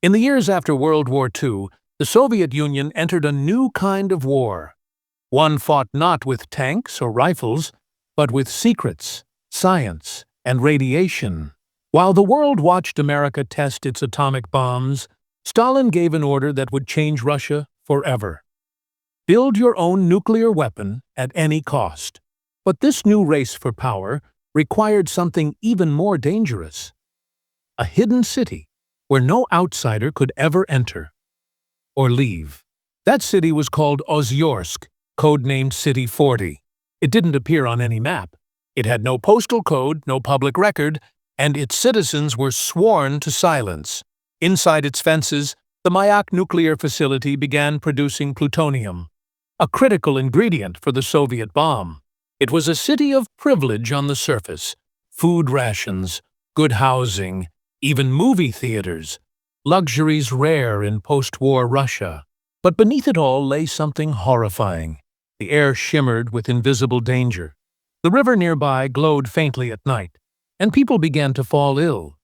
In the years after World War II, the Soviet Union entered a new kind of war. One fought not with tanks or rifles, but with secrets, science, and radiation. While the world watched America test its atomic bombs, Stalin gave an order that would change Russia forever. Build your own nuclear weapon at any cost. But this new race for power required something even more dangerous: a hidden city where no outsider could ever enter or leave. That city was called Ozyorsk, codenamed City 40. It didn't appear on any map. It had no postal code, no public record, and its citizens were sworn to silence. Inside its fences, the Mayak nuclear facility began producing plutonium, a critical ingredient for the Soviet bomb. It was a city of privilege on the surface: food rations, good housing, even movie theaters, luxuries rare in post-war Russia. But beneath it all lay something horrifying. The air shimmered with invisible danger. The river nearby glowed faintly at night, and people began to fall ill,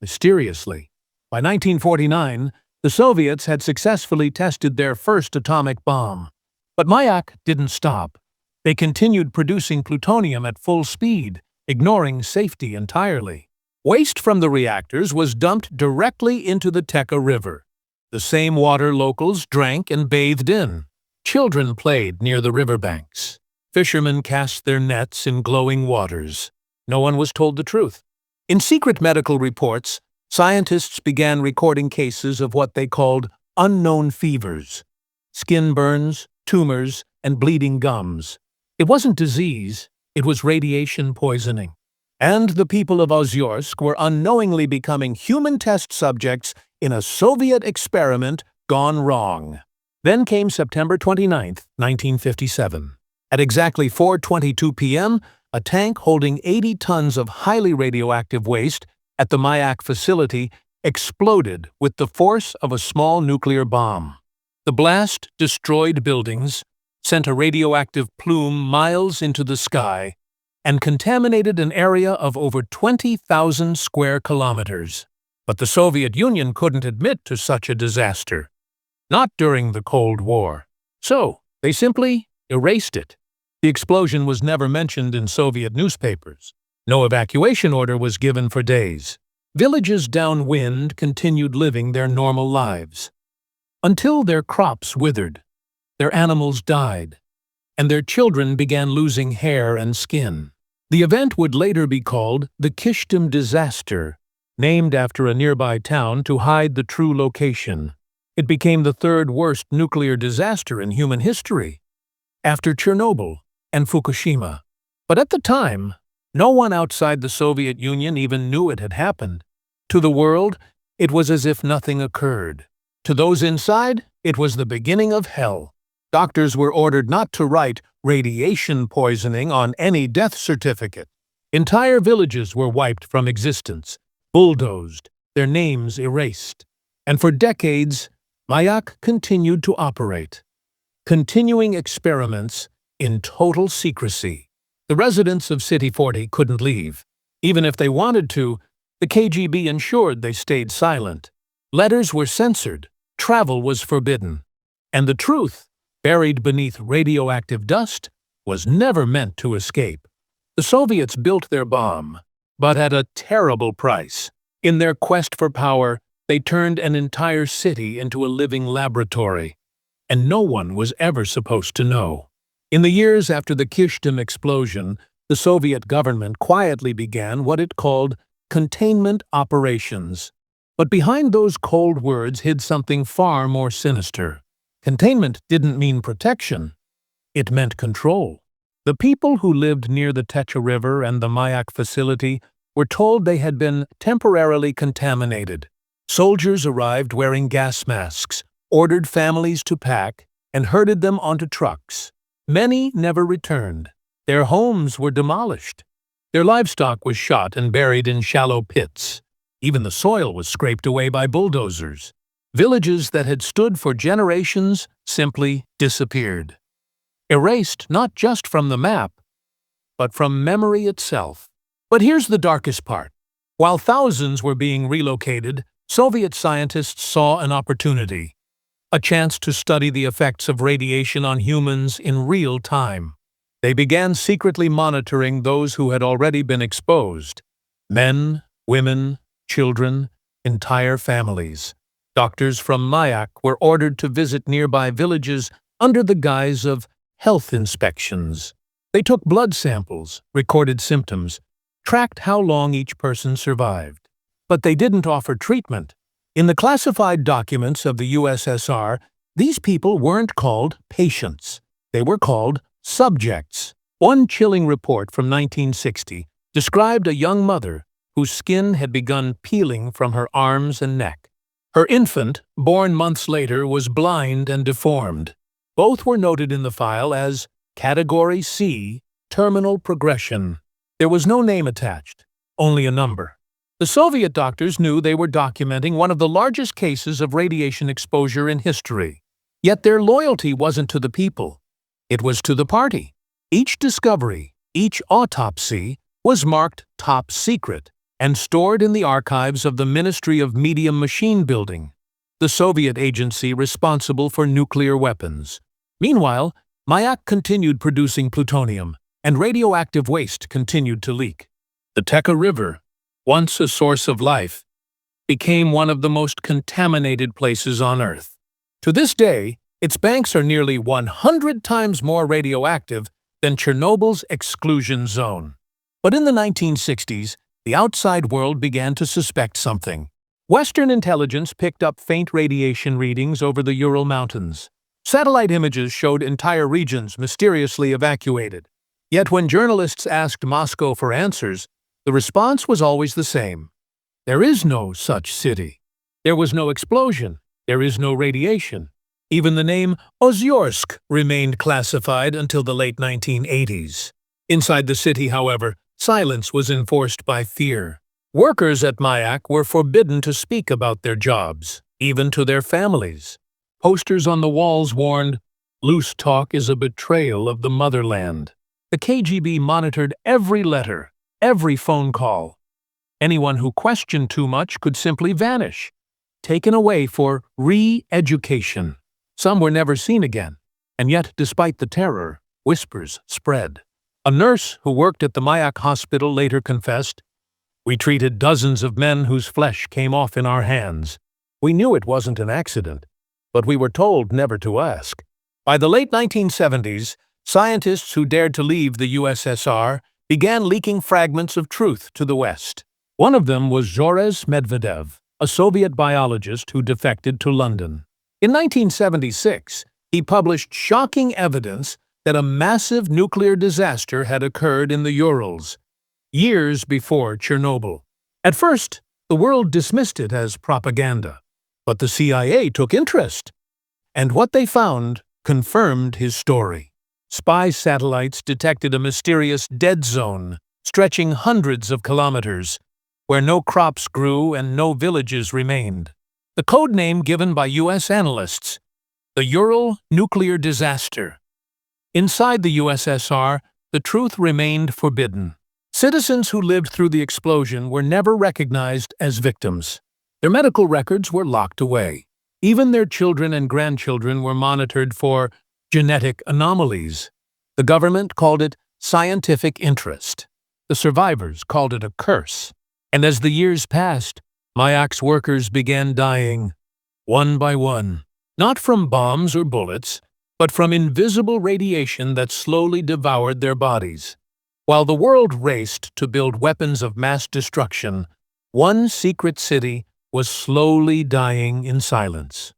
mysteriously. By 1949, the Soviets had successfully tested their first atomic bomb. But Mayak didn't stop. They continued producing plutonium at full speed, ignoring safety entirely. Waste from the reactors was dumped directly into the Teka River, the same water locals drank and bathed in. Children played near the riverbanks. Fishermen cast their nets in glowing waters. No one was told the truth. In secret medical reports, scientists began recording cases of what they called unknown fevers: skin burns, tumors, and bleeding gums. It wasn't disease, it was radiation poisoning. And the people of Ozyorsk were unknowingly becoming human test subjects in a Soviet experiment gone wrong. Then came September 29, 1957. At exactly 4:22 p.m., a tank holding 80 tons of highly radioactive waste at the Mayak facility exploded with the force of a small nuclear bomb. The blast destroyed buildings, sent a radioactive plume miles into the sky, and contaminated an area of over 20,000 square kilometers. But the Soviet Union couldn't admit to such a disaster. Not during the Cold War. So, they simply erased it. The explosion was never mentioned in Soviet newspapers. No evacuation order was given for days. Villages downwind continued living their normal lives, until their crops withered, their animals died, and their children began losing hair and skin. The event would later be called the Kishtim disaster, named after a nearby town to hide the true location. It became the third worst nuclear disaster in human history, after Chernobyl and Fukushima. But at the time, no one outside the Soviet Union even knew it had happened. To the world, it was as if nothing occurred. To those inside, it was the beginning of hell. Doctors were ordered not to write radiation poisoning on any death certificate. Entire villages were wiped from existence, bulldozed, their names erased. And for decades, Mayak continued to operate, continuing experiments in total secrecy. The residents of City 40 couldn't leave. Even if they wanted to, the KGB ensured they stayed silent. Letters were censored, travel was forbidden, and the truth, buried beneath radioactive dust, was never meant to escape. The Soviets built their bomb, but at a terrible price. In their quest for power, they turned an entire city into a living laboratory, and no one was ever supposed to know. In the years after the Kishtim explosion, the Soviet government quietly began what it called containment operations. But behind those cold words hid something far more sinister. Containment didn't mean protection. It meant control. The people who lived near the Teka River and the Mayak facility were told they had been temporarily contaminated. Soldiers arrived wearing gas masks, ordered families to pack, and herded them onto trucks. Many never returned. Their homes were demolished. Their livestock was shot and buried in shallow pits. Even the soil was scraped away by bulldozers. Villages that had stood for generations simply disappeared. Erased not just from the map, but from memory itself. But here's the darkest part. While thousands were being relocated, Soviet scientists saw an opportunity, a chance to study the effects of radiation on humans in real time. They began secretly monitoring those who had already been exposed: men, women, children, entire families. Doctors from Mayak were ordered to visit nearby villages under the guise of health inspections. They took blood samples, recorded symptoms, tracked how long each person survived. But they didn't offer treatment. In the classified documents of the USSR, these people weren't called patients. They were called subjects. One chilling report from 1960 described a young mother whose skin had begun peeling from her arms and neck. Her infant, born months later, was blind and deformed. Both were noted in the file as Category C, Terminal Progression. There was no name attached, only a number. The Soviet doctors knew they were documenting one of the largest cases of radiation exposure in history. Yet their loyalty wasn't to the people. It was to the party. Each discovery, each autopsy, was marked top secret and stored in the archives of the Ministry of Medium Machine Building, the Soviet agency responsible for nuclear weapons. Meanwhile, Mayak continued producing plutonium, and radioactive waste continued to leak. The Teka River, once a source of life, became one of the most contaminated places on Earth. To this day, its banks are nearly 100 times more radioactive than Chernobyl's exclusion zone. But in the 1960s, the outside world began to suspect something. Western intelligence picked up faint radiation readings over the Ural Mountains. Satellite images showed entire regions mysteriously evacuated. Yet when journalists asked Moscow for answers, the response was always the same. There is no such city. There was no explosion. There is no radiation. Even the name Ozyorsk remained classified until the late 1980s. Inside the city, however, silence was enforced by fear. Workers at Mayak were forbidden to speak about their jobs, even to their families. Posters on the walls warned, "Loose talk is a betrayal of the motherland." The KGB monitored every letter, every phone call. Anyone who questioned too much could simply vanish, taken away for re-education. Some were never seen again, and yet, despite the terror, whispers spread. A nurse who worked at the Mayak hospital later confessed, "We treated dozens of men whose flesh came off in our hands. We knew it wasn't an accident, but we were told never to ask." By the late 1970s, scientists who dared to leave the USSR began leaking fragments of truth to the West. One of them was Zhores Medvedev, a Soviet biologist who defected to London. In 1976, he published shocking evidence that a massive nuclear disaster had occurred in the Urals, years before Chernobyl. At first, the world dismissed it as propaganda, but the CIA took interest, and what they found confirmed his story. Spy satellites detected a mysterious dead zone stretching hundreds of kilometers, where no crops grew and no villages remained. The code name given by U.S. analysts, the Ural nuclear disaster. Inside the USSR, the truth remained forbidden. Citizens who lived through the explosion were never recognized as victims. Their medical records were locked away. Even their children and grandchildren were monitored for genetic anomalies. The government called it scientific interest. The survivors called it a curse. And as the years passed, Mayak's workers began dying, one by one, not from bombs or bullets, but from invisible radiation that slowly devoured their bodies. While the world raced to build weapons of mass destruction, one secret city was slowly dying in silence.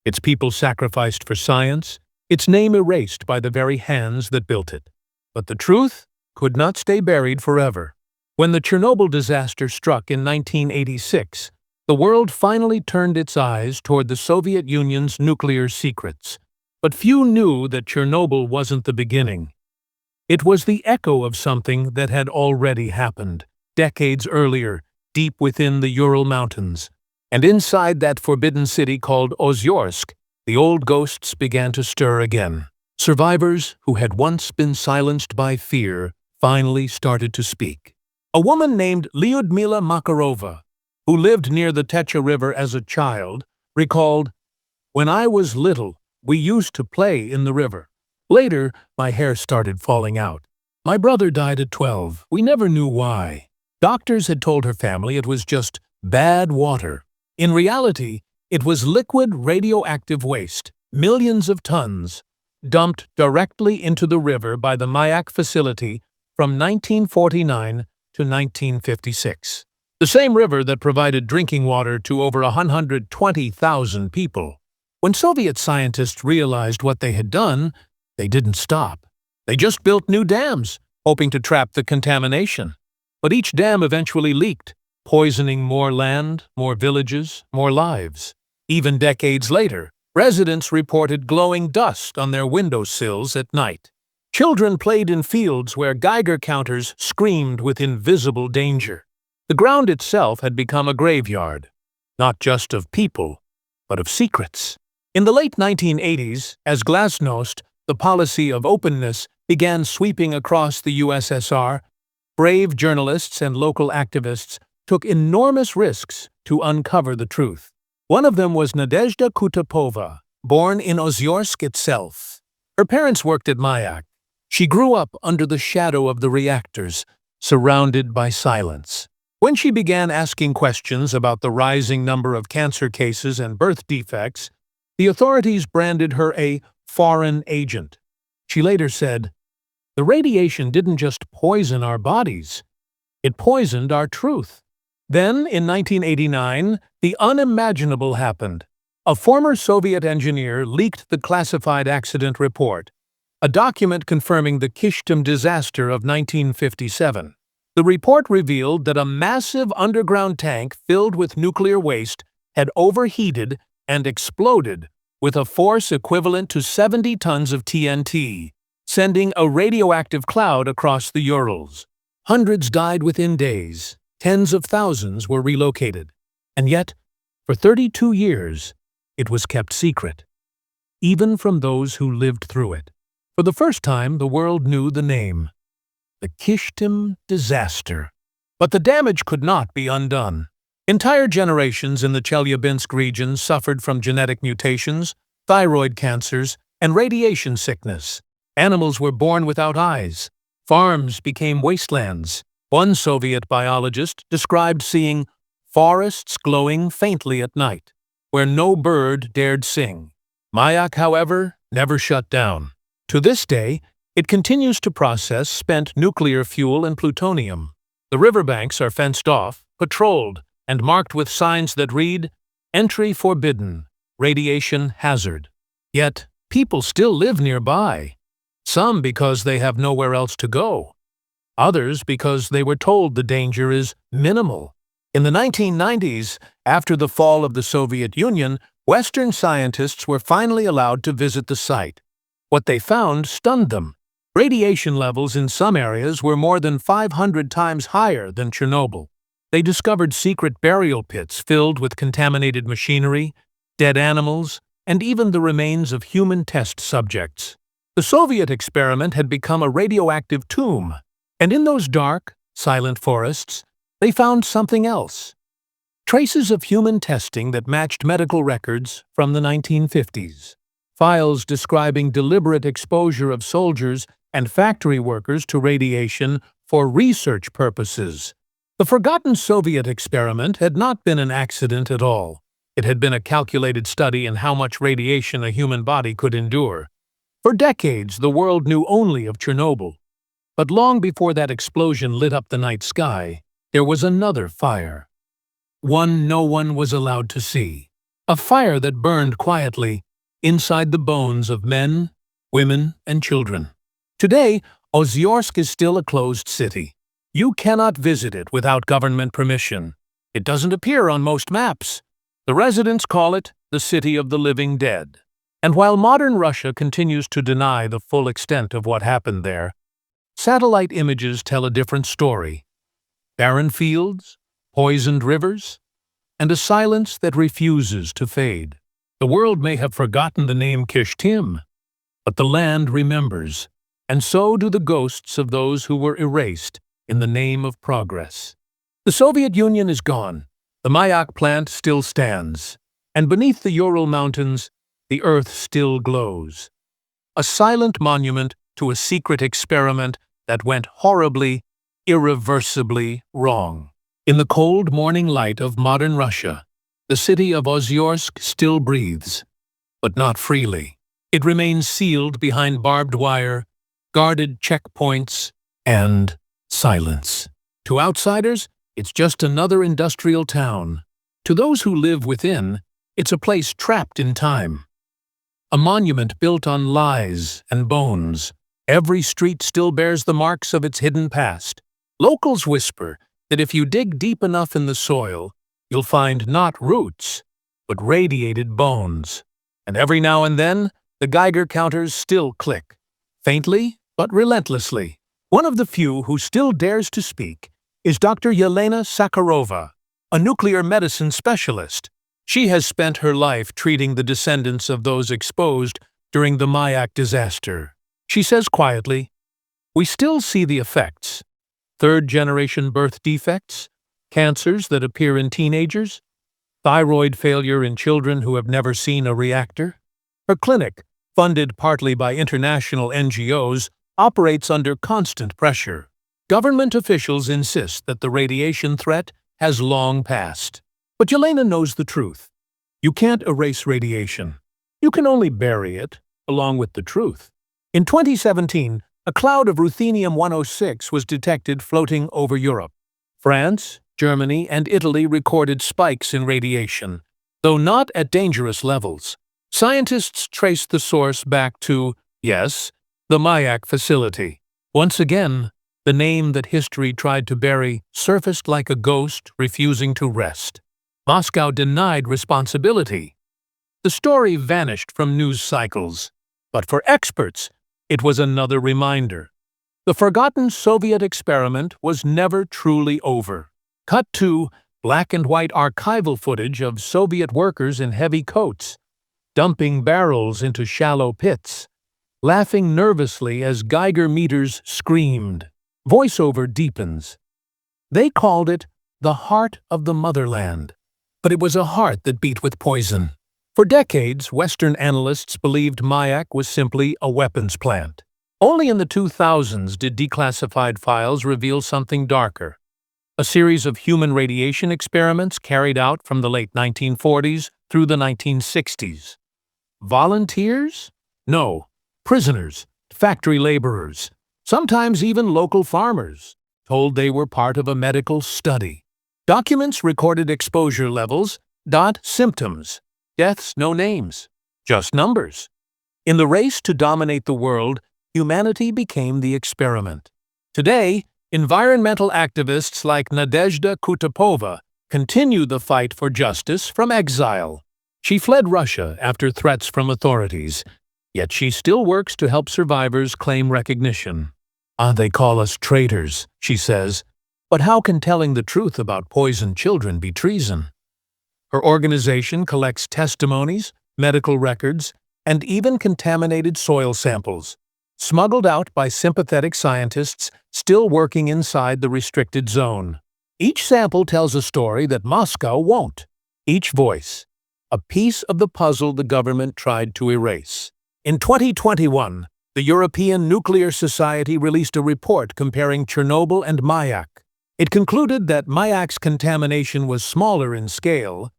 Its people sacrificed for science, its name erased by the very hands that built it. But the truth could not stay buried forever. When the Chernobyl disaster struck in 1986, the world finally turned its eyes toward the Soviet Union's nuclear secrets. But few knew that Chernobyl wasn't the beginning. It was the echo of something that had already happened, decades earlier, deep within the Ural Mountains. And inside that forbidden city called Ozyorsk, the old ghosts began to stir again. Survivors who had once been silenced by fear finally started to speak. A woman named Lyudmila Makarova, who lived near the Techa River as a child, recalled, "When I was little, we used to play in the river. Later, my hair started falling out. My brother died at 12. We never knew why. Doctors had told her family it was just bad water. In reality, it was liquid radioactive waste, millions of tons, dumped directly into the river by the Mayak facility from 1949 to 1956. The same river that provided drinking water to over 120,000 people. When Soviet scientists realized what they had done, they didn't stop. They just built new dams, hoping to trap the contamination. But each dam eventually leaked, poisoning more land, more villages, more lives. Even decades later, residents reported glowing dust on their windowsills at night. Children played in fields where Geiger counters screamed with invisible danger. The ground itself had become a graveyard, not just of people, but of secrets. In the late 1980s, as glasnost, the policy of openness, began sweeping across the USSR, brave journalists and local activists took enormous risks to uncover the truth. One of them was Nadezhda Kutapova, born in Ozyorsk itself. Her parents worked at Mayak. She grew up under the shadow of the reactors, surrounded by silence. When she began asking questions about the rising number of cancer cases and birth defects, the authorities branded her a foreign agent. She later said, "The radiation didn't just poison our bodies, it poisoned our truth." Then, in 1989, the unimaginable happened. A former Soviet engineer leaked the classified accident report, a document confirming the Kishtim disaster of 1957. The report revealed that a massive underground tank filled with nuclear waste had overheated and exploded with a force equivalent to 70 tons of TNT, sending a radioactive cloud across the Urals. Hundreds died within days. Tens of thousands were relocated. And yet, for 32 years, it was kept secret, even from those who lived through it. For the first time, the world knew the name, the Kishtim disaster. But the damage could not be undone. Entire generations in the Chelyabinsk region suffered from genetic mutations, thyroid cancers, and radiation sickness. Animals were born without eyes. Farms became wastelands. One Soviet biologist described seeing forests glowing faintly at night, where no bird dared sing. Mayak, however, never shut down. To this day, it continues to process spent nuclear fuel and plutonium. The riverbanks are fenced off, patrolled, and marked with signs that read, "Entry forbidden, radiation hazard." Yet, people still live nearby. Some because they have nowhere else to go. Others because they were told the danger is minimal. In the 1990s, after the fall of the Soviet Union, Western scientists were finally allowed to visit the site. What they found stunned them. Radiation levels in some areas were more than 500 times higher than Chernobyl. They discovered secret burial pits filled with contaminated machinery, dead animals, and even the remains of human test subjects. The Soviet experiment had become a radioactive tomb. And in those dark, silent forests, they found something else. Traces of human testing that matched medical records from the 1950s. Files describing deliberate exposure of soldiers and factory workers to radiation for research purposes. The forgotten Soviet experiment had not been an accident at all. It had been a calculated study in how much radiation a human body could endure. For decades, the world knew only of Chernobyl. But long before that explosion lit up the night sky, there was another fire. One no one was allowed to see. A fire that burned quietly inside the bones of men, women, and children. Today, Ozyorsk is still a closed city. You cannot visit it without government permission. It doesn't appear on most maps. The residents call it the City of the Living Dead. And while modern Russia continues to deny the full extent of what happened there, satellite images tell a different story. Barren fields, poisoned rivers, and a silence that refuses to fade. The world may have forgotten the name Kishtim, but the land remembers, and so do the ghosts of those who were erased in the name of progress. The Soviet Union is gone, The Mayak plant still stands, and beneath the Ural Mountains, the earth still glows. A silent monument to a secret experiment that went horribly, irreversibly wrong. In the cold morning light of modern Russia, the city of Ozyorsk still breathes, but not freely. It remains sealed behind barbed wire, guarded checkpoints, and silence. To outsiders, it's just another industrial town. To those who live within, it's a place trapped in time. A monument built on lies and bones. Every street still bears the marks of its hidden past. Locals whisper that if you dig deep enough in the soil, you'll find not roots, but radiated bones. And every now and then, the Geiger counters still click, faintly but relentlessly. One of the few who still dares to speak is Dr. Yelena Sakharova, a nuclear medicine specialist. She has spent her life treating the descendants of those exposed during the Mayak disaster. She says quietly, "We still see the effects. Third-generation birth defects, cancers that appear in teenagers, thyroid failure in children who have never seen a reactor." Her clinic, funded partly by international NGOs, operates under constant pressure. Government officials insist that the radiation threat has long passed. But Yelena knows the truth. You can't erase radiation. You can only bury it, along with the truth. In 2017, a cloud of ruthenium-106 was detected floating over Europe. France, Germany, and Italy recorded spikes in radiation, though not at dangerous levels. Scientists traced the source back to, yes, the Mayak facility. Once again, the name that history tried to bury surfaced like a ghost refusing to rest. Moscow denied responsibility. The story vanished from news cycles. But for experts, it was another reminder. The forgotten Soviet experiment was never truly over. Cut to black and white archival footage of Soviet workers in heavy coats, dumping barrels into shallow pits, laughing nervously as Geiger meters screamed. Voiceover deepens. They called it the heart of the motherland. But it was a heart that beat with poison. For decades, Western analysts believed Mayak was simply a weapons plant. Only in the 2000s did declassified files reveal something darker. A series of human radiation experiments carried out from the late 1940s through the 1960s. Volunteers? No. Prisoners, factory laborers, sometimes even local farmers, told they were part of a medical study. Documents recorded exposure levels, symptoms, deaths, no names, just numbers. In the race to dominate the world, humanity became the experiment. Today, environmental activists like Nadezhda Kutapova continue the fight for justice from exile. She fled Russia after threats from authorities, yet she still works to help survivors claim recognition. They call us traitors, she says, but how can telling the truth about poisoned children be treason? Her organization collects testimonies, medical records, and even contaminated soil samples, smuggled out by sympathetic scientists still working inside the restricted zone. Each sample tells a story that Moscow won't. Each voice, a piece of the puzzle the government tried to erase. In 2021, the European Nuclear Society released a report comparing Chernobyl and Mayak. It concluded that Mayak's contamination was smaller in scale,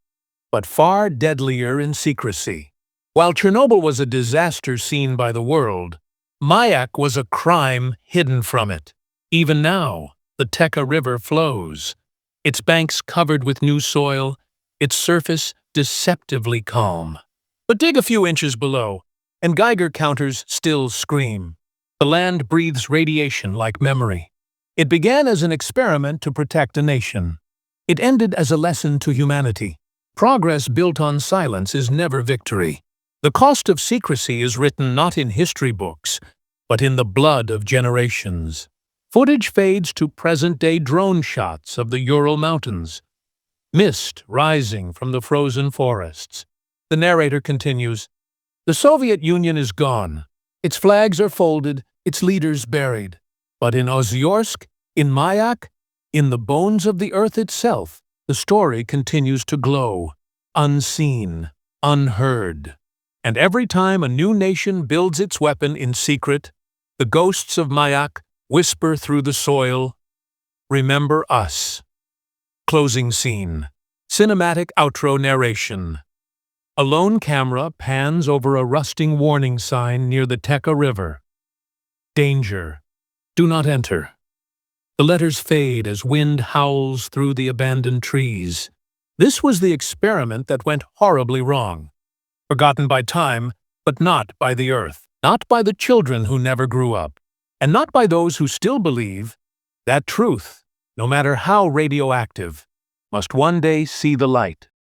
but far deadlier in secrecy. While Chernobyl was a disaster seen by the world, Mayak was a crime hidden from it. Even now, the Teka River flows, its banks covered with new soil, its surface deceptively calm. But dig a few inches below, and Geiger counters still scream. The land breathes radiation like memory. It began as an experiment to protect a nation. It ended as a lesson to humanity. Progress built on silence is never victory. The cost of secrecy is written not in history books, but in the blood of generations. Footage fades to present-day drone shots of the Ural Mountains, mist rising from the frozen forests. The narrator continues, "The Soviet Union is gone. Its flags are folded, its leaders buried. But in Ozyorsk, in Mayak, in the bones of the earth itself, the story continues to glow, unseen, unheard. And every time a new nation builds its weapon in secret, the ghosts of Mayak whisper through the soil, "Remember us." Closing scene. Cinematic outro narration. A lone camera pans over a rusting warning sign near the Teka River. Danger. Do not enter. The letters fade as wind howls through the abandoned trees. This was the experiment that went horribly wrong. Forgotten by time, but not by the earth. Not by the children who never grew up. And not by those who still believe that truth, no matter how radioactive, must one day see the light.